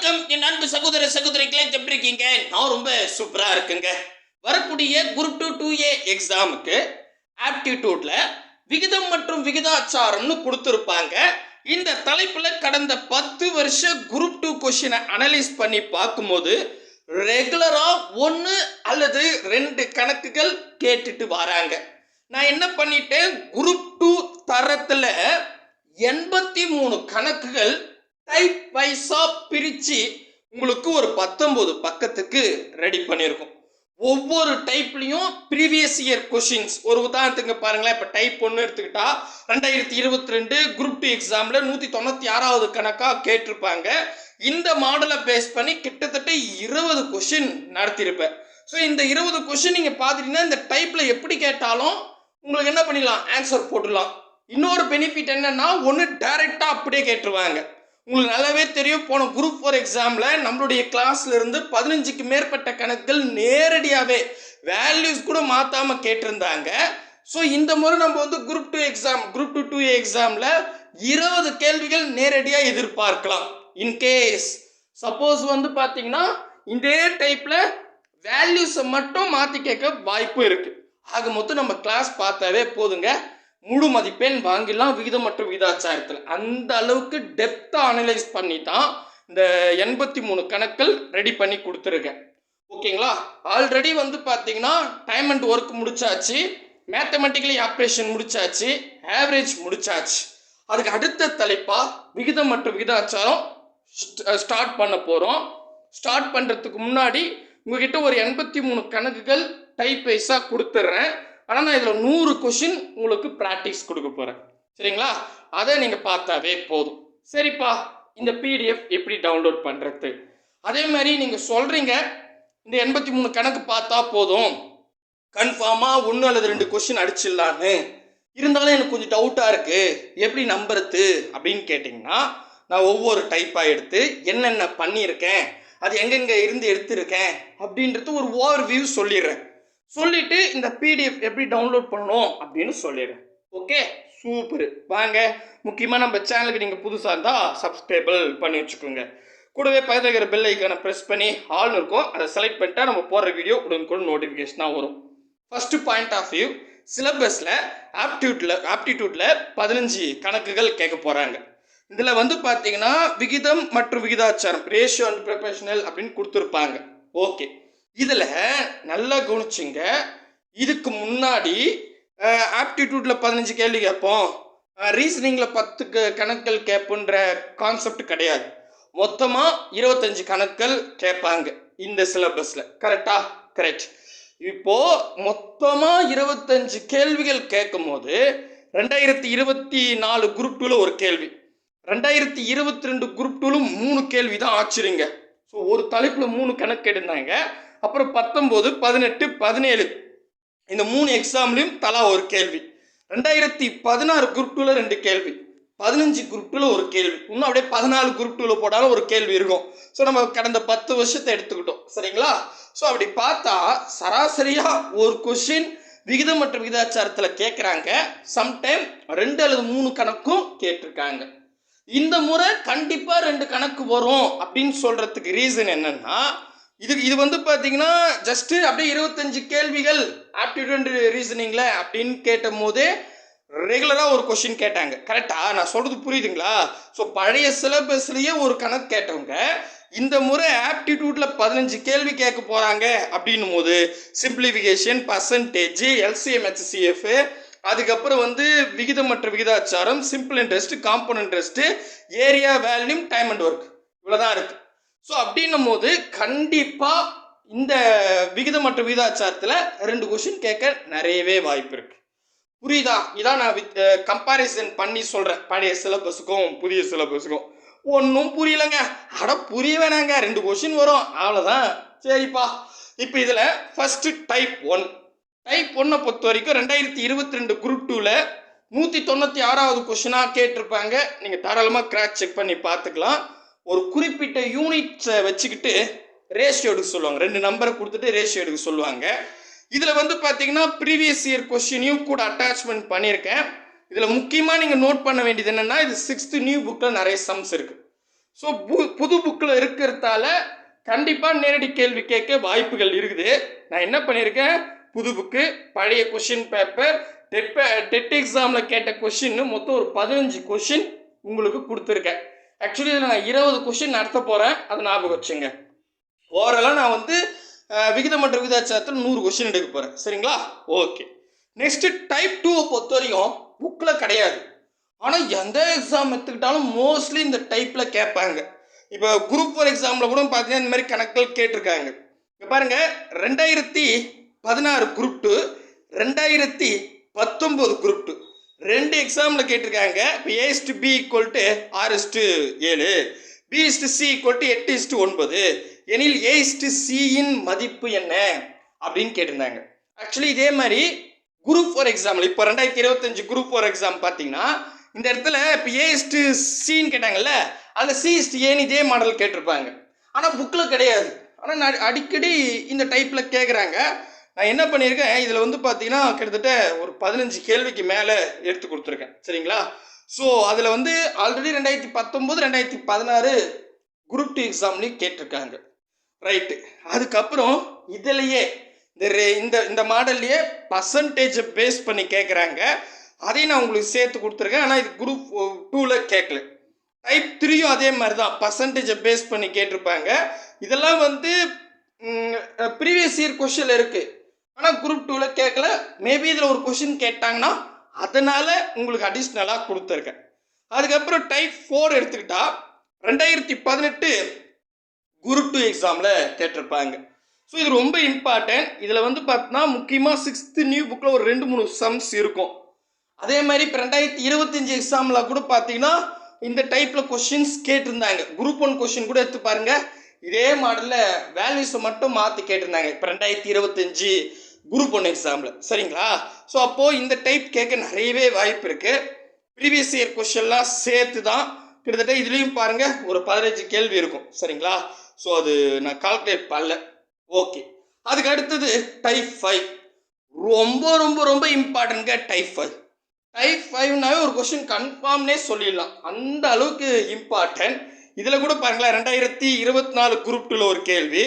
வணக்கம் என் அன்பு சகோதர சகோதரிகளே, எப்படி இருக்கீங்க? நான் ரொம்ப சூப்பரா இருக்குங்க. வரக்கூடிய குரூப் 2 2A எக்ஸாமுக்கு ஆப்டிடியூட்ல விகிதம் மற்றும் விகிதாச்சாரம்னு கொடுத்துருப்பாங்க. இந்த தலைப்புல கடந்த 10 வருஷ குரூப் 2 கொஸ்டினை அனலைஸ் பண்ணி பார்க்கும்போது ரெகுலரா 1 அல்லது 2 கணக்குகள் கேட்டுட்டு வராங்க. நான் என்ன பண்ணிட்டேன், குரூப் 2 தரத்துல 83 கணக்குகள் டைப் வைஸா பிரிச்சு உங்களுக்கு ஒரு 19 பக்கத்துக்கு ரெடி பண்ணியிருக்கோம். ஒவ்வொரு டைப்லையும் ப்ரீவியஸ் இயர் கொஷின்ஸ், ஒரு உதாரணத்துக்கு பாருங்களேன். இப்போ டைப் 1 எடுத்துக்கிட்டா 2022 குரூப் 2 எக்ஸாமில் 196வது கணக்காக கேட்டிருப்பாங்க. இந்த மாடலை பேஸ் பண்ணி கிட்டத்தட்ட 20 கொஷின் நடத்தியிருப்பேன். ஸோ இந்த 20 கொஷின் நீங்கள் பார்த்துட்டீங்கன்னா இந்த டைப்பில் எப்படி கேட்டாலும் உங்களுக்கு என்ன பண்ணிடலாம், ஆன்சர் போட்டுடலாம். இன்னொரு பெனிஃபிட் என்னன்னா, ஒன்று டைரெக்டாக அப்படியே கேட்டுருவாங்க. உங்களுக்கு நல்லாவே தெரியும், போன குரூப் 4 எக்ஸாமில் நம்மளுடைய கிளாஸ்ல இருந்து 15க்கு மேற்பட்ட கணக்குகள் நேரடியாகவே வேல்யூஸ் கூட மாற்றாமல் கேட்டிருந்தாங்க. ஸோ இந்த முறை நம்ம வந்து குரூப் 2 எக்ஸாம், குரூப் 2 2A எக்ஸாமில் 20 கேள்விகள் நேரடியாக எதிர்பார்க்கலாம். இன்கேஸ் சப்போஸ் வந்து பார்த்தீங்கன்னா இதே டைப்பில் வேல்யூஸை மட்டும் மாற்றி கேட்க வாய்ப்பு இருக்குது. ஆக மொத்தம் நம்ம கிளாஸ் பார்த்தாவே போதுங்க, முழு மதிப்பெண் வாங்கிடலாம் விகிதம் மற்றும் விகிதாச்சாரத்தில். அந்த அளவுக்கு டெப்த்தாக அனலைஸ் பண்ணி தான் இந்த 83 கணக்குகள் ரெடி பண்ணி கொடுத்துருக்கேன். ஓகேங்களா? ஆல்ரெடி வந்து பார்த்தீங்கன்னா டைம் அண்ட் ஒர்க் முடிச்சாச்சு, மேத்தமெட்டிக்கலி ஆப்ரேஷன் முடிச்சாச்சு, ஆவரேஜ் முடிச்சாச்சு. அதுக்கு அடுத்த தலைப்பாக விகிதம் மற்றும் விகிதாச்சாரம் ஸ்டார்ட் பண்ண போகிறோம். ஸ்டார்ட் பண்ணுறதுக்கு முன்னாடி உங்ககிட்ட ஒரு 83 கணக்குகள் டைப் வைஸாக கொடுத்துட்றேன். ஆனால் நான் இதில் 100 கொஷின் உங்களுக்கு ப்ராக்டிஸ் கொடுக்க போகிறேன். சரிங்களா? அதை நீங்கள் பார்த்தாவே போதும். சரிப்பா, இந்த பிடிஎஃப் எப்படி டவுன்லோட் பண்ணுறது? அதே மாதிரி நீங்கள் சொல்கிறீங்க இந்த 83 கணக்கு பார்த்தா போதும், கன்ஃபார்மாக 1 அல்லது 2 கொஷின் அடிச்சிடலான்னு. இருந்தாலும் எனக்கு கொஞ்சம் டவுட்டாக இருக்குது, எப்படி நம்புறது அப்படின்னு கேட்டிங்கன்னா, நான் ஒவ்வொரு டைப்பாக எடுத்து என்னென்ன பண்ணியிருக்கேன், அது எங்கெங்கே இருந்து எடுத்திருக்கேன் அப்படின்றது ஒரு ஓவர் வியூ சொல்லிடுறேன். சொல்லிட்டு இந்த பிடிஎஃப் எப்படி டவுன்லோட் பண்ணணும் அப்படின்னு சொல்லிடுறேன். Okay, super. வாங்க, முக்கியமாக நம்ம சேனலுக்கு நீங்கள் புதுசாக இருந்தால் சப்ஸ்கிரைபிள் பண்ணி வச்சுக்கோங்க. கூடவே பக்கத்தில் இருக்கிற பெல் ஐக்கானை ப்ரெஸ் பண்ணி ஆல்னு இருக்கும், அதை செலக்ட் பண்ணிட்டா நம்ம போடுற வீடியோ உடனுக்குடன் நோட்டிஃபிகேஷனாக வரும். ஃபஸ்ட்டு பாயிண்ட் ஆஃப் வியூ, சிலபஸில் ஆப்டிடியூட்டில் 15 கணக்குகள் கேட்க போகிறாங்க. இதில் வந்து பார்த்தீங்கன்னா விகிதம் மற்றும் விகிதாச்சாரம், ரேஷியோ அண்ட் ப்ரொபோர்ஷனல் அப்படின்னு கொடுத்துருப்பாங்க. ஓகே, இதில் நல்லா கவனிச்சிங்க. இதுக்கு முன்னாடி ஆப்டிடியூட்டில் 15 கேள்வி கேட்போம், ரீசனிங்கில் 10 கணக்குகள் கேட்போன்ற கான்செப்ட் கிடையாது. மொத்தமாக 25 கணக்குகள் கேட்பாங்க இந்த சிலபஸில். கரெக்டா? கரெக்ட். இப்போது மொத்தமாக 25 கேள்விகள் கேட்கும் போது 2024 குரூப் 2ல் ஒரு கேள்வி, 2022 குரூப் 2லும் 3 கேள்வி தான் ஆச்சுருங்க. ஸோ ஒரு தலைப்பில் 3 கணக்கு எடுத்தாங்க. அப்புறம் 19, 18, 17 இந்த 3 எக்ஸாம்லையும் தலா ஒரு கேள்வி. 2016 குரூப் 2ல் 2 கேள்வி, 15 குரூப் 2ல் ஒரு கேள்வி, இன்னும் அப்படியே 14 குரூப் 2ல் போட்டாலும் ஒரு கேள்வி இருக்கும். ஸோ நம்ம கடந்த 10 வருஷத்தை எடுத்துக்கிட்டோம். சரிங்களா? ஸோ அப்படி பார்த்தா சராசரியாக ஒரு கொஷின் விகிதம் மற்றும் விகிதாச்சாரத்தில் கேட்குறாங்க. சம்டைம் 2 அல்லது 3 கணக்கும் கேட்டிருக்காங்க. இந்த முறை கண்டிப்பாக 2 கணக்கு வரும் அப்படின்னு சொல்கிறதுக்கு ரீசன் என்னன்னா, இது வந்து பார்த்தீங்கன்னா ஜஸ்ட்டு அப்படியே 25 கேள்விகள் ஆப்டிடியூட் ரீசனிங்கில் அப்படின்னு கேட்டும் போதே ரெகுலராக ஒரு கொஷின் கேட்டாங்க. கரெக்டாக நான் சொல்கிறது புரியுதுங்களா? ஸோ பழைய சிலபஸ்லேயே ஒரு கணக்கு கேட்டவங்க இந்த முறை ஆப்டிடியூட்டில் 15 கேள்வி கேட்க போகிறாங்க அப்படின்னும் போது சிம்பிளிஃபிகேஷன், பர்சன்டேஜ், எல்சிஎம், HCF, அதுக்கப்புறம் வந்து விகிதம் மற்றும் விகிதாச்சாரம், simple interest, compound interest, area, volume, time and work, இவ்வளோதான் இருக்குது. ஸோ அப்படின்னும் போது கண்டிப்பாக இந்த விகிதம் மற்றும் விகிதாச்சாரத்தில் 2 கொஷின் கேட்க நிறையவே வாய்ப்பு இருக்குது. புரியுதா? இதான் நான் கம்பாரிசன் பண்ணி சொல்கிறேன் பழைய சிலபஸுக்கும் புதிய சிலபஸுக்கும். ஒன்றும் புரியலைங்க. புரிய வேணாங்க, 2 கொஷின் வரும், அவ்வளோதான். சரிப்பா, இப்போ இதில் ஃபஸ்ட்டு டைப் 1. டைப் 1 பொறுத்த வரைக்கும் 2022 குரூப் 2ல் 196வது கொஷினாக கேட்டிருப்பாங்க. நீங்கள் தாராளமாக கிராஸ் செக் பண்ணி பார்த்துக்கலாம். ஒரு குறிப்பிட்ட யூனிட்ஸை வச்சுக்கிட்டு ரேஷியோ எடுக்க சொல்லுவாங்க. 2 நம்பரை கொடுத்துட்டு ரேஷியோ எடுக்க சொல்லுவாங்க. இதில் வந்து பார்த்தீங்கன்னா ப்ரீவியஸ் இயர் கொஸ்டினையும் கூட அட்டாச்மெண்ட் பண்ணியிருக்கேன். இதில் முக்கியமாக நீங்கள் நோட் பண்ண வேண்டியது என்னென்னா, இது 6th நியூ புக்கில் நிறைய சம்ஸ் இருக்குது. ஸோ புது புக்கில் இருக்கிறதால கண்டிப்பாக நேரடி கேள்வி கேட்க வாய்ப்புகள் இருக்குது. நான் என்ன பண்ணியிருக்கேன், புது புக்கு, பழைய கொஷின் பேப்பர், டெட் எக்ஸாமில் கேட்ட கொஷின் மொத்தம் ஒரு 15 கொஷின் உங்களுக்கு கொடுத்துருக்கேன். ஆக்சுவலி இதில் நான் 20 கொஷின் நடத்த போகிறேன், அதை ஞாபகம் வச்சுங்க. ஓவராலாக நான் வந்து விகிதம் மற்றும் விகிதாச்சாரத்தில் 100 கொஷின் எடுக்க போகிறேன். சரிங்களா? ஓகே. நெக்ஸ்ட்டு டைப் 2 பொறுத்த வரைக்கும் புக்கில் கிடையாது. ஆனால் எந்த எக்ஸாம் எடுத்துக்கிட்டாலும் மோஸ்ட்லி இந்த டைப்பில் கேட்பாங்க. இப்போ குரூப் 4 எக்ஸாமில் கூட பார்த்தீங்கன்னா இந்த மாதிரி கணக்குகள் கேட்டிருக்காங்க. இப்போ பாருங்கள், 2016 குரூப் 2, 2019 குரூப் 2 2 எக்ஸாமில் கேட்டிருக்காங்க. இப்போ A/B = 6:7, B/C = 8:9 எனில் A/Cயின் மதிப்பு என்ன அப்படின்னு கேட்டிருந்தாங்க. ஆக்சுவலி இதே மாதிரி குரூப் 4 எக்ஸாமில் இப்போ 2025 குரூப் 4 எக்ஸாம் பார்த்தீங்கன்னா இந்த இடத்துல இப்போ A/Cன்னு கேட்டாங்கல்ல, அதில் C/Aன்னு இதே மாடல் கேட்டிருப்பாங்க. ஆனால் புக்கில் கிடையாது. ஆனால் நான் அடிக்கடி இந்த டைப்பில் கேட்குறாங்க. நான் என்ன பண்ணியிருக்கேன், இதில் வந்து பார்த்தீங்கன்னா கிட்டத்தட்ட ஒரு 15 கேள்விக்கு மேலே எடுத்து கொடுத்துருக்கேன். சரிங்களா? ஸோ அதில் வந்து ஆல்ரெடி 2019 2016 குரூப் 2 எக்ஸாம்லேயும் கேட்டிருக்காங்க. ரைட்டு. அதுக்கப்புறம் இதிலையே இந்த மாடல்லையே பர்சன்டேஜை பேஸ் பண்ணி கேட்குறாங்க. அதையும் நான் உங்களுக்கு சேர்த்து கொடுத்துருக்கேன். ஆனால் இது குரூப் 2ல் கேட்கல. டைப் 3யும் அதே மாதிரி தான் பர்சன்டேஜை பேஸ் பண்ணி கேட்டிருப்பாங்க. இதெல்லாம் வந்து ப்ரீவியஸ் இயர் கொஷினில் இருக்குது. ஆனால் குரூப் 2ல் கேட்கல. மேபி இதில் ஒரு கொஷின் கேட்டாங்கன்னா அதனால் உங்களுக்கு அடிஷ்னலாக கொடுத்துருக்கேன். அதுக்கப்புறம் டைப் 4 எடுத்துக்கிட்டா 2018 குரூப் 2 எக்ஸாமில் கேட்டிருப்பாங்க. ஸோ இது ரொம்ப இம்பார்ட்டன்ட். இதில் வந்து பார்த்தீங்கன்னா முக்கியமாக 6th நியூ புக்கில் ஒரு 2-3 சம்ஸ் இருக்கும். அதே மாதிரி இப்போ 2025 எக்ஸாமில் கூட பார்த்தீங்கன்னா இந்த டைப்பில் கொஷின்ஸ் கேட்டிருந்தாங்க. குரூப் 1 கொஷின் கூட எடுத்து பாருங்கள், இதே மாடலில் வேல்யூஸை மட்டும் மாற்றி கேட்டிருந்தாங்க இப்போ 2025 குரூப் 1 எக்ஸாமில். சரிங்களா? ஸோ அப்போது இந்த டைப் கேட்க நிறையவே வாய்ப்பு இருக்குது. ப்ரீவியஸ் இயர் கொஷின்லாம் சேர்த்து தான் கிட்டத்தட்ட இதுலேயும் பாருங்கள் ஒரு 15 கேள்வி இருக்கும். சரிங்களா? ஸோ அது நான் கால்குலேட் பண்ணல. ஓகே. அதுக்கு அடுத்தது டைப் 5 ரொம்ப ரொம்ப ரொம்ப இம்பார்ட்டன்ட்ங்க. டைப் 5னாவே ஒரு கொஸ்டின் கன்ஃபார்ம்னே சொல்லிடலாம், அந்த அளவுக்கு இம்பார்ட்டன்ட். இதில் கூட பாருங்களேன், 2024 குரூப் 2ல் ஒரு கேள்வி,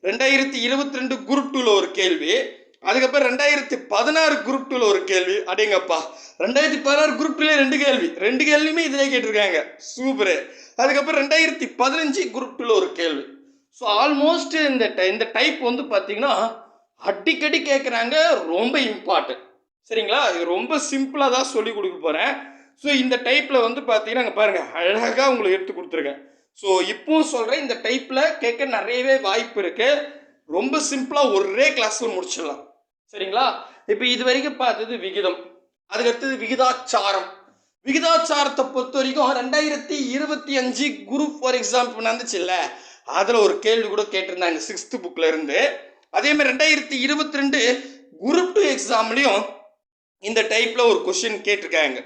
2022 குரூப் 2ல் ஒரு கேள்வி, அதுக்கப்புறம் 2016 குரூப் 2ல் ஒரு கேள்வி. அடேங்கப்பா, 2016 குரூப் 2ல 2 கேள்வியுமே இதிலே கேட்டிருக்காங்க. சூப்பரு. அதுக்கப்புறம் 2015 குரூப் 2ல் ஒரு கேள்வி. ஸோ ஆல்மோஸ்ட் இந்த டைப் வந்து பார்த்தீங்கன்னா அடிக்கடி கேட்குறாங்க, ரொம்ப இம்பார்ட்டன்ட். சரிங்களா? இது ரொம்ப சிம்பிளாக தான் சொல்லி கொடுக்க போகிறேன். ஸோ இந்த டைப்பில் வந்து பார்த்தீங்கன்னா அங்கே பாருங்கள், அழகாக உங்களுக்கு எடுத்து கொடுத்துருக்கேன். ஸோ இப்போவும் சொல்கிறேன், இந்த டைப்பில் கேட்க நிறையவே வாய்ப்பு இருக்குது. ரொம்ப சிம்பிளாக ஒரே கிளாஸில் முடிச்சிடலாம். சரிங்களா? இப்போ இது வரைக்கும் பார்த்தது விகிதம். அதுக்கடுத்தது விகிதாச்சாரம். விகிதாச்சாரத்தை பொறுத்த வரைக்கும் 2025 குரூப் 4 எக்ஸாம் இப்போ நடந்துச்சு இல்லை, அதில் ஒரு கேள்வி கூட கேட்டிருந்தாங்க 6th புக்கில் இருந்து. அதேமாதிரி 2022 குரூப் 2 எக்ஸாம்லேயும் இந்த டைப்பில் ஒரு கொஷின் கேட்டிருக்காங்க.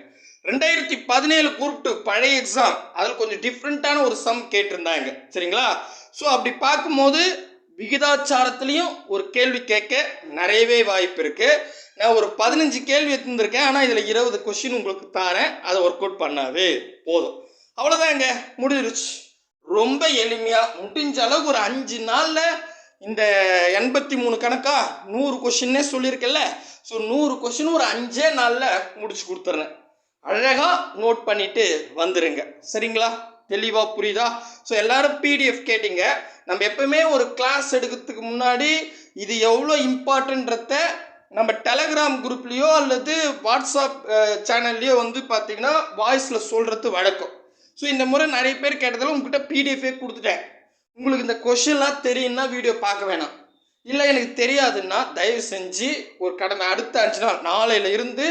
2017 குரூப் 2 பழைய எக்ஸாம், அதில் கொஞ்சம் டிஃப்ரெண்ட்டான ஒரு சம் கேட்டிருந்தாங்க. சரிங்களா? ஸோ அப்படி பார்க்கும்போது விகிதாச்சாரத்துலேயும் ஒரு கேள்வி கேட்க நிறையவே வாய்ப்பு இருக்குது. நான் ஒரு 15 கேள்வி எடுத்துருக்கேன். ஆனால் இதில் 20 கொஷின் உங்களுக்கு தரேன், அதை ஒர்க் அவுட் பண்ணாவே போதும். அவ்வளோதாங்க, முடிஞ்சிருச்சு. ரொம்ப எளிமையாக முடிஞ்ச அளவுக்கு ஒரு 5 நாளில் இந்த 83 கணக்கா 100 கொஷின்னே சொல்லியிருக்கேன்ல, ஸோ 100 கொஷின் ஒரு 5 நாளில் முடிச்சு கொடுத்துட்றேன். அழகாக நோட் பண்ணிவிட்டு வந்துடுங்க. சரிங்களா? தெளிவாக புரியுதா? ஸோ எல்லோரும் PDF கேட்டிங்க. நம்ம எப்பவுமே ஒரு கிளாஸ் எடுக்கிறதுக்கு முன்னாடி இது எவ்வளோ இம்பார்ட்டன்றத நம்ம டெலகிராம் குரூப்லேயோ அல்லது வாட்ஸ்அப் சேனல்லையோ வந்து பார்த்திங்கன்னா வாய்ஸில் சொல்கிறது வழக்கம். ஸோ இந்த முறை நிறைய பேர் கேட்டதால உங்ககிட்ட PDFே கொடுத்துட்டேன். உங்களுக்கு இந்த கொஷின்லாம் தெரியும்னா வீடியோ பார்க்க வேணாம். இல்லை எனக்கு தெரியாதுன்னா தயவு செஞ்சு ஒரு கடந்த அடுத்த 5 நாள், நாளையில இருந்து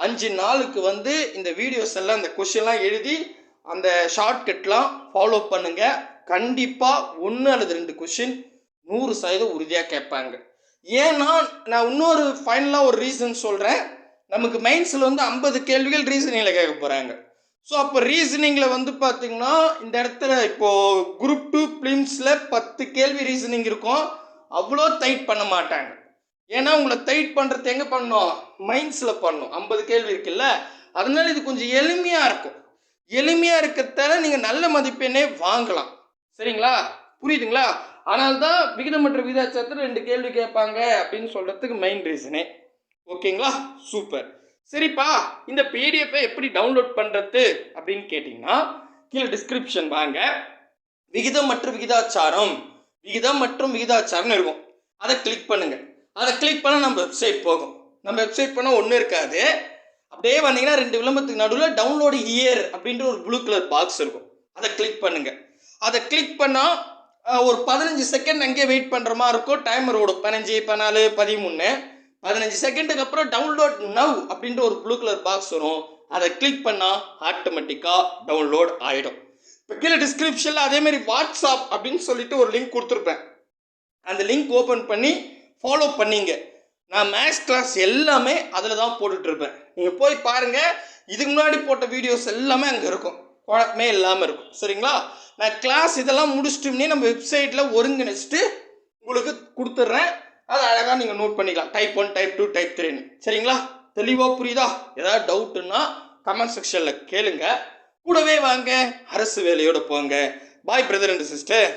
5 நாளுக்கு வந்து இந்த வீடியோஸ் எல்லாம் இந்த கொஷின்லாம் எழுதி அந்த ஷார்ட்கட்லாம் ஃபாலோ பண்ணுங்கள். கண்டிப்பாக 1 அல்லது 2 கொஷின் 100% உறுதியாக கேட்பாங்க. ஏன்னா நான் இன்னொரு ஃபைனலாக ஒரு ரீசன் சொல்கிறேன். நமக்கு மைண்ட்ஸில் வந்து 50 கேள்விகள் ரீசனிங்கில் கேட்க போகிறாங்க. ஸோ அப்போ ரீசனிங்கில் வந்து பார்த்திங்கன்னா இந்த இடத்துல இப்போது குரூப் 2 ப்ளிம்ஸில் 10 கேள்வி ரீசனிங் இருக்கும். அவ்வளோ டைட் பண்ண மாட்டாங்க. ஏன்னா உங்களை டைட் பண்ணுறது எங்கே பண்ணணும், மைண்ட்ஸில் பண்ணணும். 50 கேள்வி இருக்குல்ல, அதனால இது கொஞ்சம் எளிமையாக இருக்கும். எளிமையாக இருக்கிறதால நீங்கள் நல்ல மதிப்பெண்ணே வாங்கலாம். சரிங்களா? புரியுதுங்களா? ஆனால் தான் விகிதம் மற்றும் விகிதாச்சாரத்தில் 2 கேள்வி கேட்பாங்க அப்படின்னு சொல்கிறதுக்கு மெயின் ரீசனே. ஓகேங்களா? சூப்பர். சரிப்பா, இந்த பிடிஎஃப்பை எப்படி டவுன்லோட் பண்ணுறது அப்படின்னு கேட்டிங்கன்னா, கீழே டிஸ்கிரிப்ஷன் வாங்க. விகிதம் மற்றும் விகிதாச்சாரம் இருக்கும். அதை கிளிக் பண்ணுங்க. அதை கிளிக் பண்ணால் நம்ம வெப்சைட் போகும். நம்ம வெப்சைட் பண்ணால் ஒன்றும் இருக்காது. அப்படியே வந்தீங்கன்னா 2 விளம்பரத்துக்கு நடுவில் டவுன்லோடு ஹியர் அப்படின்ற ஒரு ப்ளூ கலர் பாக்ஸ் இருக்கும். அதை கிளிக் பண்ணுங்க. அதை கிளிக் பண்ணால் ஒரு 15 செகண்ட் அங்கேயே வெயிட் பண்ணுற மாதிரி இருக்கும். டைமர் ஓடும் 15, 14, 13. 15 செகண்டுக்கு அப்புறம் டவுன்லோட் நவ் அப்படின்ற ஒரு ப்ளூ கலர் பாக்ஸ் வரும். அதை கிளிக் பண்ணால் ஆட்டோமேட்டிக்காக டவுன்லோட் ஆகிடும். இப்போ கீழே டிஸ்கிரிப்ஷனில் அதேமாதிரி வாட்ஸ்அப் அப்படின்னு சொல்லிட்டு ஒரு லிங்க் கொடுத்துருப்பேன். அந்த லிங்க் ஓப்பன் பண்ணி ஃபாலோ பண்ணிங்க. நான் மேத்ஸ் கிளாஸ் எல்லாமே அதில் தான் போட்டுட்ருப்பேன். நீங்கள் போய் பாருங்கள். இதுக்கு முன்னாடி போட்ட வீடியோஸ் எல்லாமே அங்கே இருக்கும். குழப்பமே இல்லாமல் இருக்கும். சரிங்களா? நான் கிளாஸ் இதெல்லாம் முடிச்சிட்டோம்னே நம்ம வெப்சைட்டில் ஒருங்கிணைச்சிட்டு உங்களுக்கு கொடுத்துட்றேன். அதை அழகாக நீங்கள் நோட் பண்ணிக்கலாம். Type 1, type 2, type 3. சரிங்களா? தெளிவாக புரியுதா? ஏதாவது டவுட்டுன்னா கமெண்ட் செக்ஷனில் கேளுங்க. கூடவே வாங்க, அரசு வேலையோடு போங்க. பாய் பிரதர் அண்ட் சிஸ்டர்.